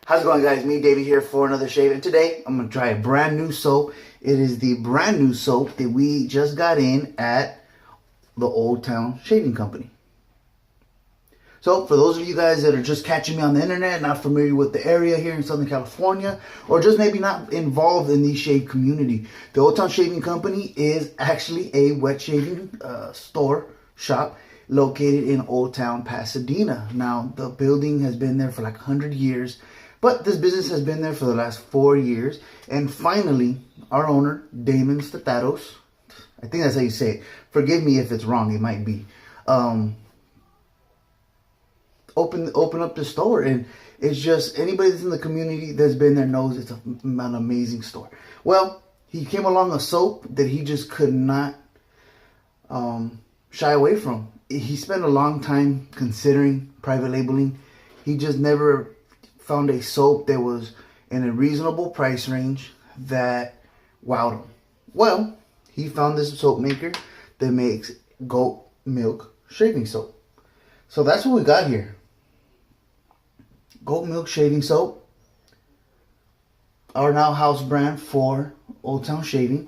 How's it going, guys? Me, Davey, here for another shave, and today I'm going to try a brand new soap. It is the brand new soap that we just got in at the Old Town Shaving Company. So for those of you guys that are just catching me on the internet, not familiar with the area here in Southern California, or just maybe not involved in the shave community, the Old Town Shaving Company is actually a wet shaving shop located in Old Town, Pasadena. Now, the building has been there for like 100 years, but this business has been there for the last 4 years. And finally, our owner, Damon Statatos, I think that's how you say it. Forgive me if it's wrong, it might be. Open up the store, and it's just anybody that's in the community that's been there knows it's an amazing store. Well, he came along a soap that he just could not shy away from. He spent a long time considering private labeling. He just never found a soap that was in a reasonable price range that wowed him. Well, he found this soap maker that makes goat milk shaving soap. So that's what we got here. Goat milk shaving soap. Our now house brand for Old Town Shaving.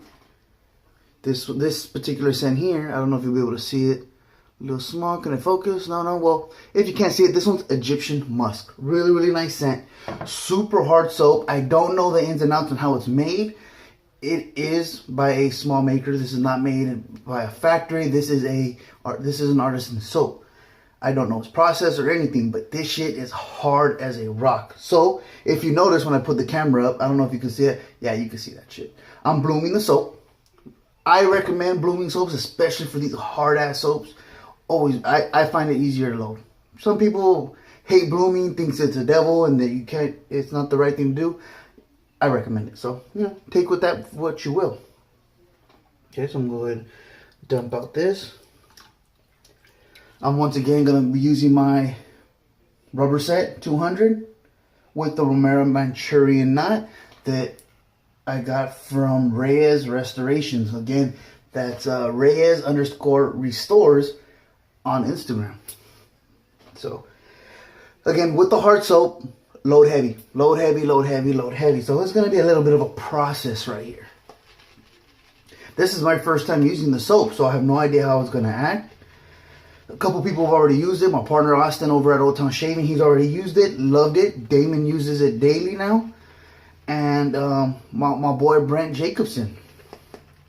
This particular scent here, I don't know if you'll be able to see it. A little small. Can I focus? No. Well, if you can't see it, this one's Egyptian musk. Really, really nice scent. Super hard soap. I don't know the ins and outs on how it's made. It is by a small maker. This is not made by a factory. This is an artisan soap. I don't know its process or anything, but this shit is hard as a rock. So, if you notice when I put the camera up, I don't know if you can see it. Yeah, you can see that shit. I'm blooming the soap. I recommend blooming soaps, especially for these hard-ass soaps. Always, I find it easier to load. Some people hate blooming, thinks it's a devil, and that it's not the right thing to do. I recommend it. So, take with that what you will. Okay, so I'm going to go ahead and dump out this. I'm once again going to be using my rubber set 200 with the Romero Manchurian knot that I got from Reyes Restorations. Again, that's Reyes_restores on Instagram. So, again, with the hard soap, load heavy. Load heavy, load heavy, load heavy. So it's going to be a little bit of a process right here. This is my first time using the soap, so I have no idea how it's going to act. A couple people have already used it. My partner Austin over at Old Town Shaving, he's already used it, loved it. Damon uses it daily now. And my boy Brent Jacobson,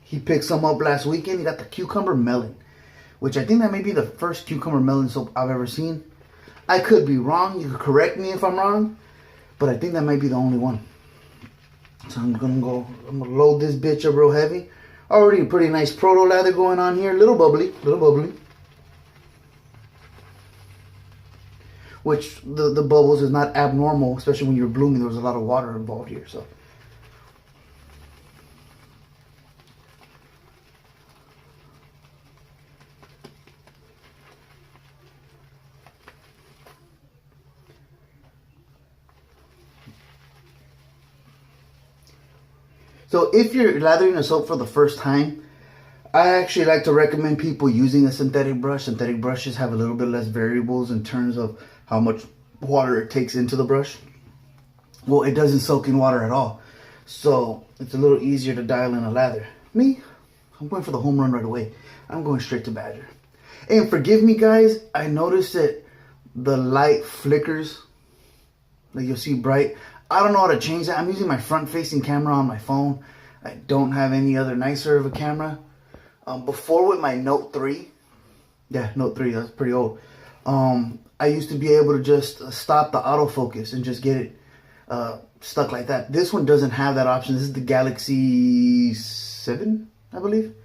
he picked some up last weekend. He got the cucumber melon, which I think that may be the first cucumber melon soap I've ever seen. I could be wrong. You could correct me if I'm wrong, but I think that might be the only one. So I'm gonna load this bitch up real heavy. Already a pretty nice proto lather going on here. Little bubbly. Which the bubbles is not abnormal, especially when you're blooming. There was a lot of water involved here, so. So if you're lathering a soap for the first time, I actually like to recommend people using a synthetic brush. Synthetic brushes have a little bit less variables in terms of how much water it takes into the brush. Well, it doesn't soak in water at all. So it's a little easier to dial in a lather. Me, I'm going for the home run right away. I'm going straight to Badger. And forgive me, guys, I noticed that the light flickers. Like you'll see bright. I don't know how to change that. I'm using my front-facing camera on my phone. I don't have any other nicer of a camera. Before with my Note 3, Note 3, that's pretty old. I used to be able to just stop the autofocus and just get it stuck like that. This one doesn't have that option. This is the Galaxy 7, I believe.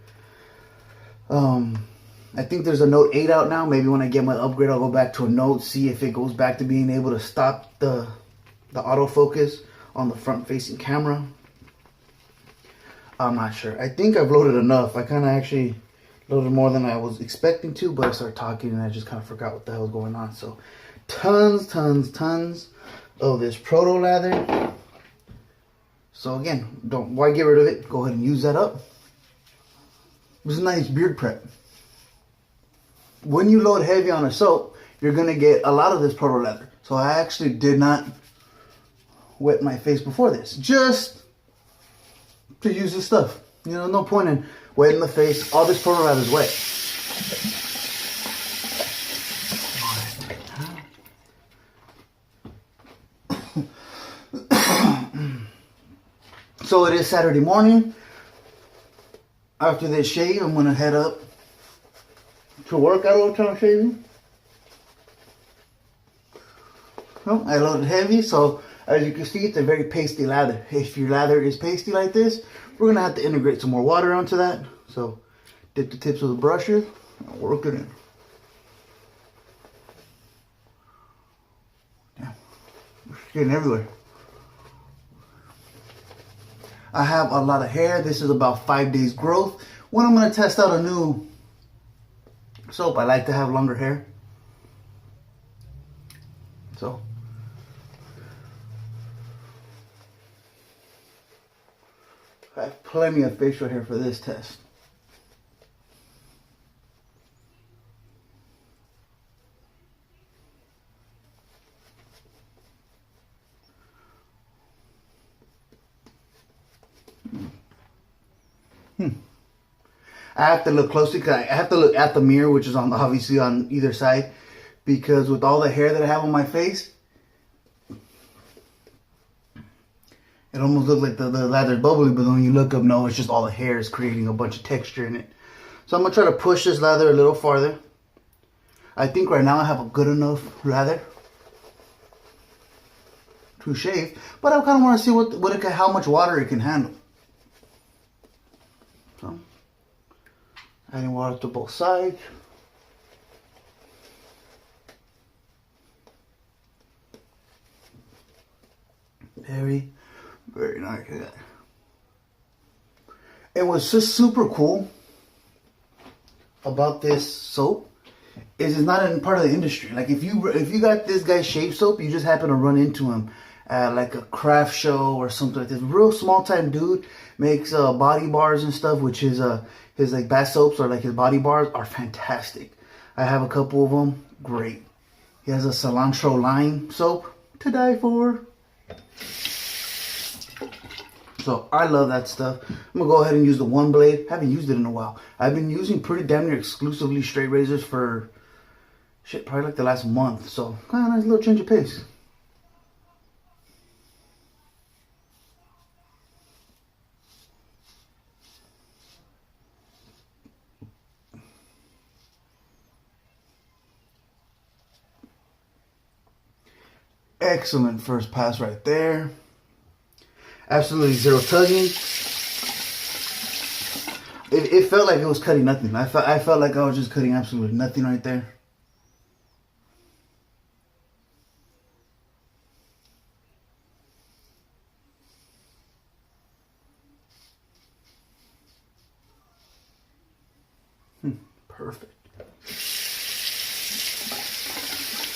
I think there's a Note 8 out now. Maybe when I get my upgrade, I'll go back to a Note, see if it goes back to being able to stop the autofocus on the front-facing camera. I'm not sure. I think I've loaded enough. I kind of actually loaded more than I was expecting to, but I started talking and I just kind of forgot what the hell was going on. So, tons of this proto lather. So again, why get rid of it? Go ahead and use that up. This is a nice beard prep. When you load heavy on a soap, you're going to get a lot of this proto lather. So I actually did not wet my face before this, just to use this stuff. You know, no point in wetting the face. All this photo wrap is wet. So it is Saturday morning. After this shave, I'm gonna head up to work at Old Town Shaving. Well, I loaded heavy, so as you can see, it's a very pasty lather. If your lather is pasty like this, we're gonna have to integrate some more water onto that. So dip the tips of the brushes and work it in. Yeah, it's getting everywhere. I have a lot of hair. This is about 5 days growth. When I'm gonna test out a new soap, I like to have longer hair. So I have plenty of facial hair for this test. I have to look closely because I have to look at the mirror, which is obviously on either side, because with all the hair that I have on my face, it almost looks like the lather's bubbly, but when you look up, no, it's just all the hair is creating a bunch of texture in it. So I'm going to try to push this lather a little farther. I think right now I have a good enough lather to shave, but I kind of want to see how much water it can handle. So adding water to both sides. Very, very nice. And what's just super cool about this soap is it's not in part of the industry. Like if you got this guy's shave soap, you just happen to run into him at like a craft show or something like this. Real small time dude, makes body bars and stuff, which is his like bath soaps or like his body bars are fantastic. I have a couple of them. Great. He has a cilantro lime soap to die for. So I love that stuff. I'm gonna go ahead and use the one blade. Haven't used it in a while. I've been using pretty damn near exclusively straight razors for shit, probably like the last month. So kind of nice little change of pace. Excellent first pass right there. Absolutely zero tugging. It felt like it was cutting nothing. I felt like I was just cutting absolutely nothing right there. Perfect.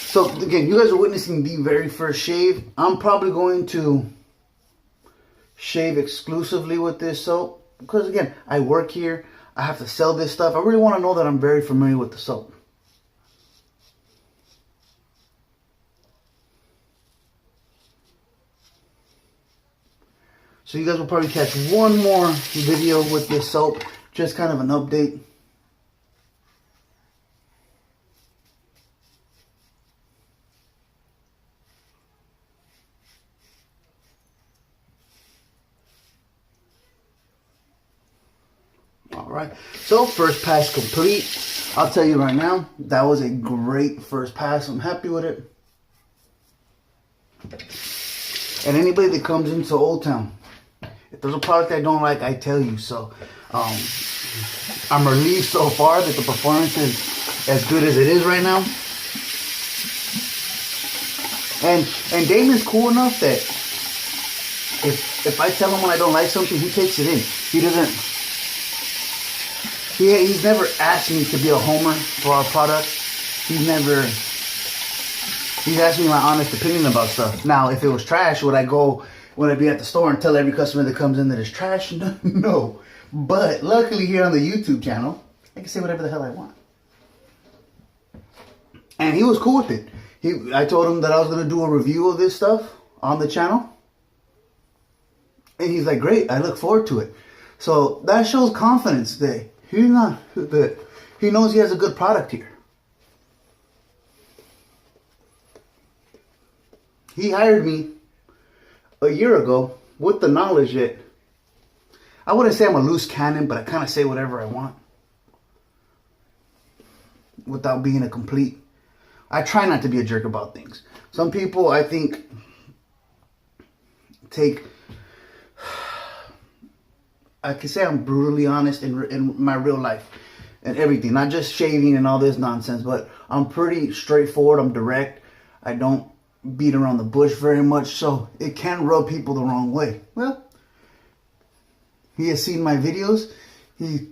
So again, you guys are witnessing the very first shave. I'm probably going to shave exclusively with this soap because again, I work here. I have to sell this stuff. I really want to know that I'm very familiar with the soap. So you guys will probably catch one more video with this soap, just kind of an update. Alright, so first pass complete. I'll tell you right now, that was a great first pass. I'm happy with it. And anybody that comes into Old Town, if there's a product I don't like, I tell you. So I'm relieved so far that the performance is as good as it is right now. And Damon's cool enough that if I tell him when I don't like something, he takes it in. He doesn't. He's never asked me to be a homer for our product. He's asked me my honest opinion about stuff. Now, if it was trash, would I be at the store and tell every customer that comes in that it's trash? No. But luckily here on the YouTube channel, I can say whatever the hell I want. And he was cool with it. I told him that I was going to do a review of this stuff on the channel. And he's like, great, I look forward to it. So that shows confidence that he knows he has a good product here. He hired me a year ago with the knowledge that I wouldn't say I'm a loose cannon, but I kind of say whatever I want without being a complete. I try not to be a jerk about things. Some people, I think, I can say I'm brutally honest in my real life and everything, not just shaving and all this nonsense, but I'm pretty straightforward. I'm direct. I don't beat around the bush very much, so it can rub people the wrong way. Well, he has seen my videos. He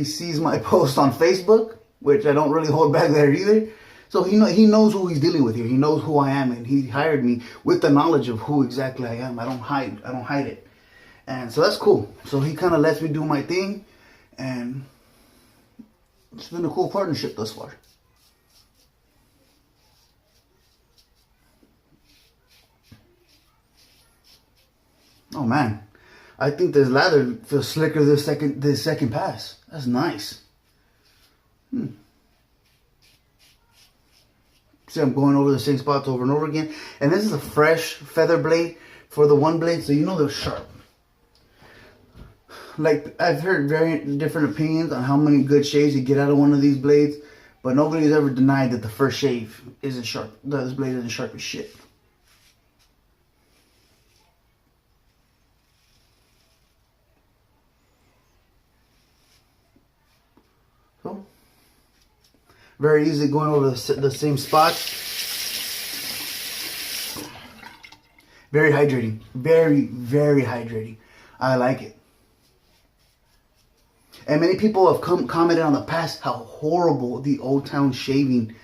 sees my post on Facebook, which I don't really hold back there either. So he knows who he's dealing with here. He knows who I am, and he hired me with the knowledge of who exactly I am. I don't hide it. And so that's cool. So he kind of lets me do my thing, and it's been a cool partnership thus far. Oh man, I think this lather feels slicker this second pass. That's nice. See, I'm going over the same spots over and over again. And this is a fresh feather blade for the one blade, so you know they're sharp. Like, I've heard very different opinions on how many good shaves you get out of one of these blades, but nobody's ever denied that the first shave isn't sharp. This blade isn't sharp as shit. So, very easy going over the same spots. Very hydrating. Very, very hydrating. I like it. And many people have commented on the past how horrible the Old Town Shaving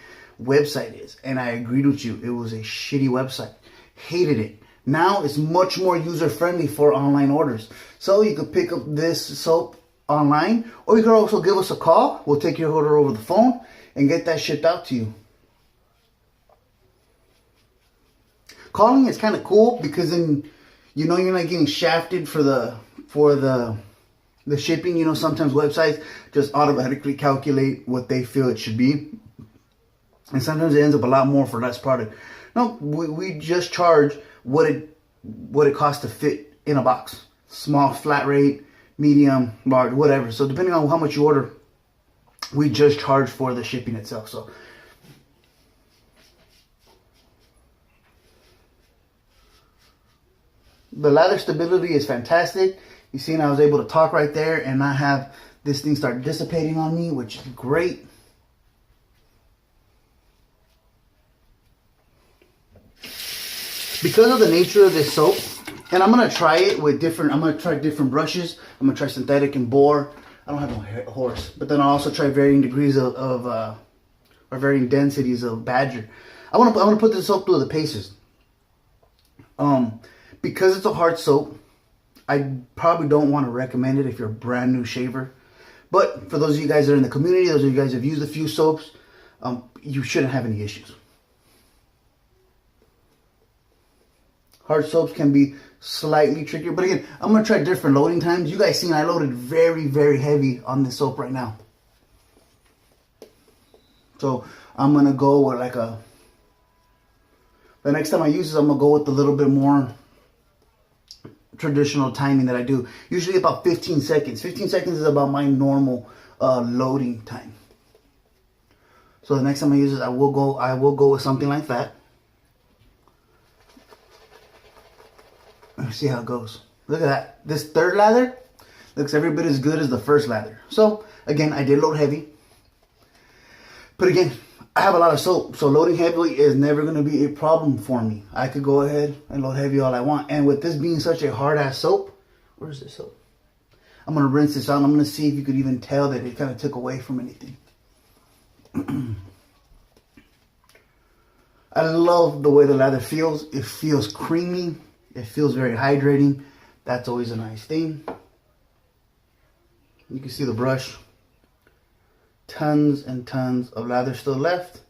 website is. And I agreed with you. It was a shitty website. Hated it. Now it's much more user-friendly for online orders. So you could pick up this soap online, or you could also give us a call. We'll take your order over the phone and get that shipped out to you. Calling is kind of cool because then you know you're not getting shafted for the shipping. You know, sometimes websites just automatically calculate what they feel it should be, and sometimes it ends up a lot more for less product. No, we just charge what it costs to fit in a box. Small, flat rate, medium, large, whatever. So depending on how much you order, we just charge for the shipping itself. So the lather stability is fantastic. You see, I was able to talk right there and not have this thing start dissipating on me, which is great. Because of the nature of this soap, and I'm gonna try it with I'm gonna try different brushes. I'm gonna try synthetic and boar. I don't have no horse, but then I'll also try varying degrees or varying densities of badger. I want to put this soap through the paces. Because it's a hard soap, I probably don't want to recommend it if you're a brand new shaver. But for those of you guys that are in the community, those of you guys that have used a few soaps, you shouldn't have any issues. Hard soaps can be slightly trickier, but again, I'm going to try different loading times. You guys seen I loaded very, very heavy on this soap right now. So I'm going to go with the next time I use this, I'm going to go with a little bit more traditional timing that I do. Usually about 15 seconds. 15 seconds is about my normal loading time. So the next time I use this, I will go with something like that. Let's see how it goes. Look at that. This third lather looks every bit as good as the first lather. So again, I did load heavy. But again, I have a lot of soap, so loading heavily is never going to be a problem for me. I could go ahead and load heavy all I want. And with this being such a hard-ass soap, where's this soap? I'm going to rinse this out, and I'm going to see if you could even tell that it kind of took away from anything. I love the way the lather feels. It feels creamy. It feels very hydrating. That's always a nice thing. You can see the brush. Tons and tons of lather still left.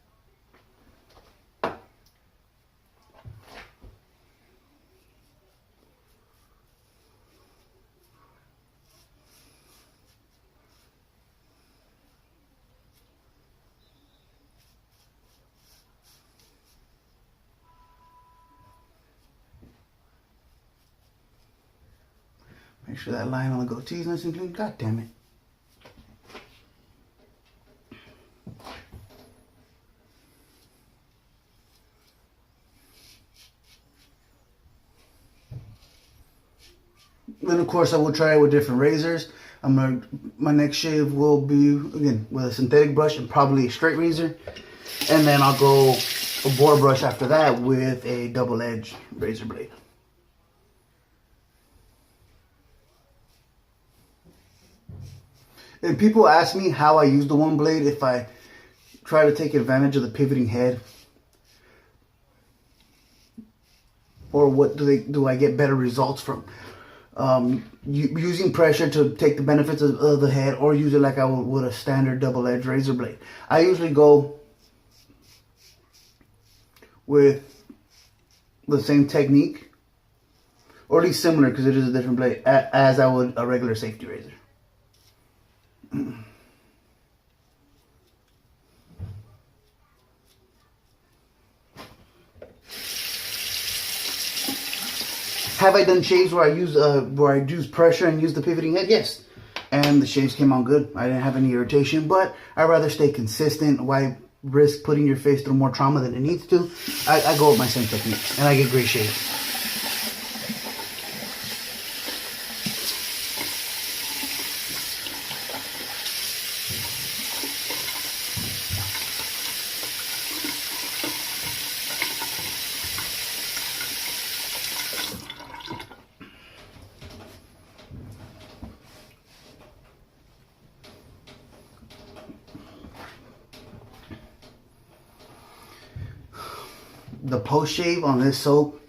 sure that line on the goatee is nice and clean. God damn it. Then of course I will try it with different razors. My next shave will be again with a synthetic brush and probably a straight razor, and then I'll go a boar brush after that with a double-edged razor blade. And people ask me how I use the one blade, if I try to take advantage of the pivoting head, or what do I get better results from? Using pressure to take the benefits of the head, or use it like I would with a standard double-edged razor blade. I usually go with the same technique, or at least similar, because it is a different blade, as I would a regular safety razor. Have I done shaves where I use pressure and use the pivoting head? Yes, and the shaves came out good. I didn't have any irritation, but I'd rather stay consistent. Why risk putting your face through more trauma than it needs to? I go with my same technique, and I get great shaves. The post shave on this soap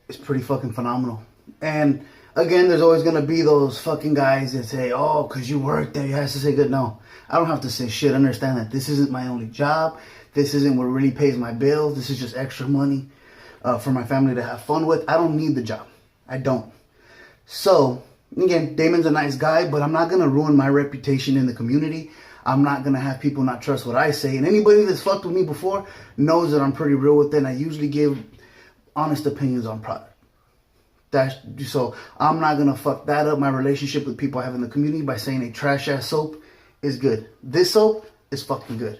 is pretty fucking phenomenal. And again, there's always gonna be those fucking guys that say, oh, cause you work there, you have to say good. No, I don't have to say shit. Understand that this isn't my only job. This isn't what really pays my bills. This is just extra money for my family to have fun with. I don't need the job. I don't. So again, Damon's a nice guy, but I'm not gonna ruin my reputation in the community. I'm not going to have people not trust what I say. And anybody that's fucked with me before knows that I'm pretty real with it. And I usually give honest opinions on product. So I'm not going to fuck that up, my relationship with people I have in the community, by saying a trash ass soap is good. This soap is fucking good.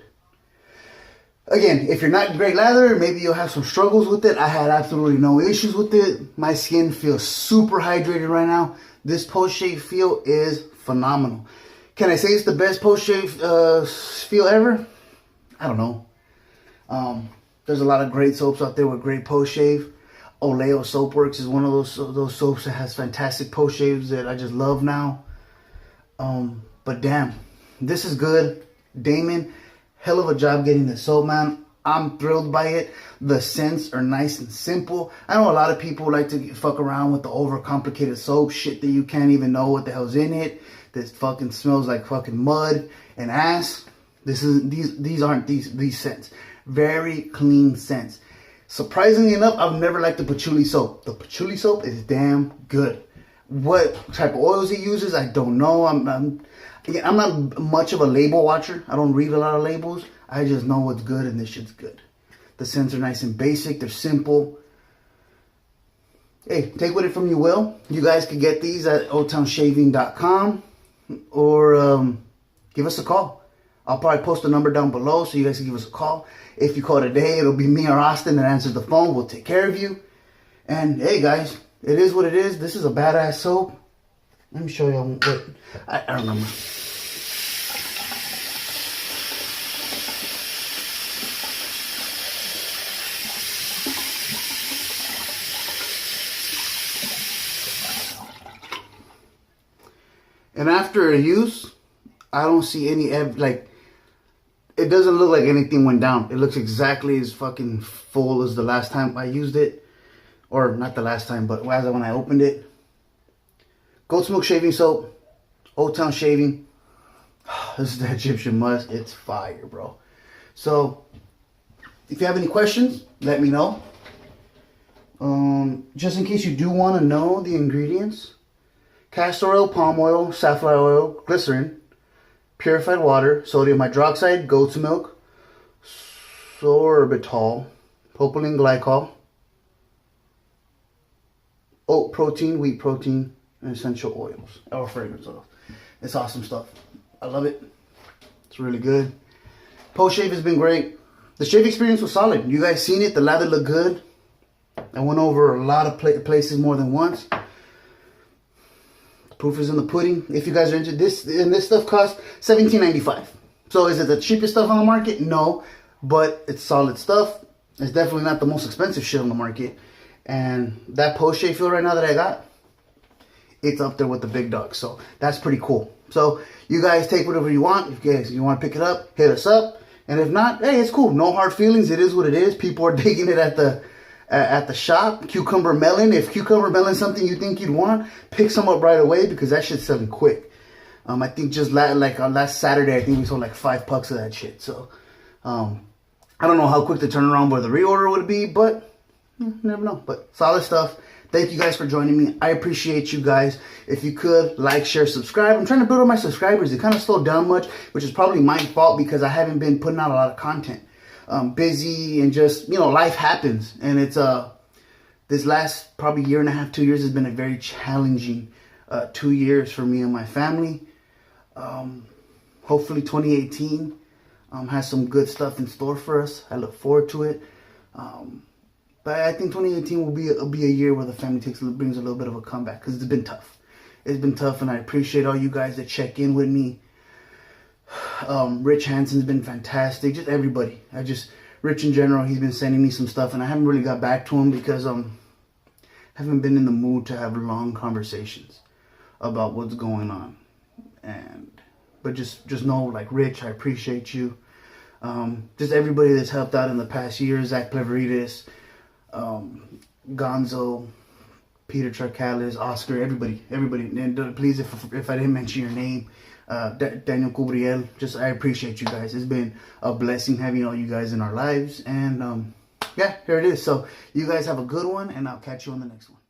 Again, if you're not great lather, maybe you'll have some struggles with it. I had absolutely no issues with it. My skin feels super hydrated right now. This post-shave feel is phenomenal. Can I say it's the best post-shave feel ever? I don't know. There's a lot of great soaps out there with great post-shave. Oleo Soapworks is one of those soaps that has fantastic post-shaves that I just love now. But damn, this is good. Damon, hell of a job getting this soap, man. I'm thrilled by it. The scents are nice and simple. I know a lot of people like to fuck around with the overcomplicated soap, shit that you can't even know what the hell's in it. This fucking smells like fucking mud and ass. These aren't these scents. Very clean scents. Surprisingly enough, I've never liked the patchouli soap. The patchouli soap is damn good. What type of oils he uses, I don't know. I'm not much of a label watcher. I don't read a lot of labels. I just know what's good, and this shit's good. The scents are nice and basic. They're simple. Hey, take what it from you will. You guys can get these at oldtownshaving.com. Or give us a call. I'll probably post a number down below so you guys can give us a call. If you call today, it'll be me or Austin that answers the phone. We'll take care of you. And hey guys, it is what it is. This is a badass soap. Let me show you what I don't remember. And after a use, I don't see any, like, it doesn't look like anything went down. It looks exactly as fucking full as the last time I used it. Or not the last time, but when I opened it. Goat's Milk Shaving Soap. Old Town Shaving. This is the Egyptian Musk. It's fire, bro. So, if you have any questions, let me know. Just in case you do want to know the ingredients. Castor oil, palm oil, safflower oil, glycerin, purified water, sodium hydroxide, goat's milk, sorbitol, propylene glycol, oat protein, wheat protein, and essential oils or fragrance oils. It's awesome stuff. I love it. It's really good. Post shave has been great. The shave experience was solid. You guys seen it. The lather looked good. I went over a lot of places more than once. The proof is in the pudding. If you guys are into this, and this stuff costs $17.95. So is it the cheapest stuff on the market? No, but it's solid stuff. It's definitely not the most expensive shit on the market. And that post shave feel right now that I got, it's up there with the big dogs. So that's pretty cool. So you guys take whatever you want. If you want to pick it up, hit us up. And if not, hey, it's cool. No hard feelings. It is what it is. People are digging it at the shop. Cucumber melon. If cucumber melon is something you think you'd want, pick some up right away because that shit's selling quick. I think just last Saturday, I think we sold like 5 pucks of that shit. So I don't know how quick the turnaround or the reorder would be, but you never know. But solid stuff. Thank you guys for joining me. I appreciate you guys. If you could, like, share, subscribe. I'm trying to build up my subscribers. It kind of slowed down much, which is probably my fault because I haven't been putting out a lot of content. Busy and just, life happens. And it's this last probably year and a half, 2 years has been a very challenging 2 years for me and my family. Hopefully 2018 has some good stuff in store for us. I look forward to it. But I think 2018 will be a year where the family brings a little bit of a comeback because it's been tough. It's been tough, and I appreciate all you guys that check in with me. Rich Hansen's been fantastic. Just everybody. Rich in general, he's been sending me some stuff, and I haven't really got back to him because I haven't been in the mood to have long conversations about what's going on. But just know, like, Rich, I appreciate you. Just everybody that's helped out in the past year, Zach Pleveritis, Gonzo, Peter Charcalis, Oscar, everybody. And please, if I didn't mention your name, Daniel Cubriel, I appreciate you guys. It's been a blessing having all you guys in our lives. And yeah, here it is. So you guys have a good one, and I'll catch you on the next one.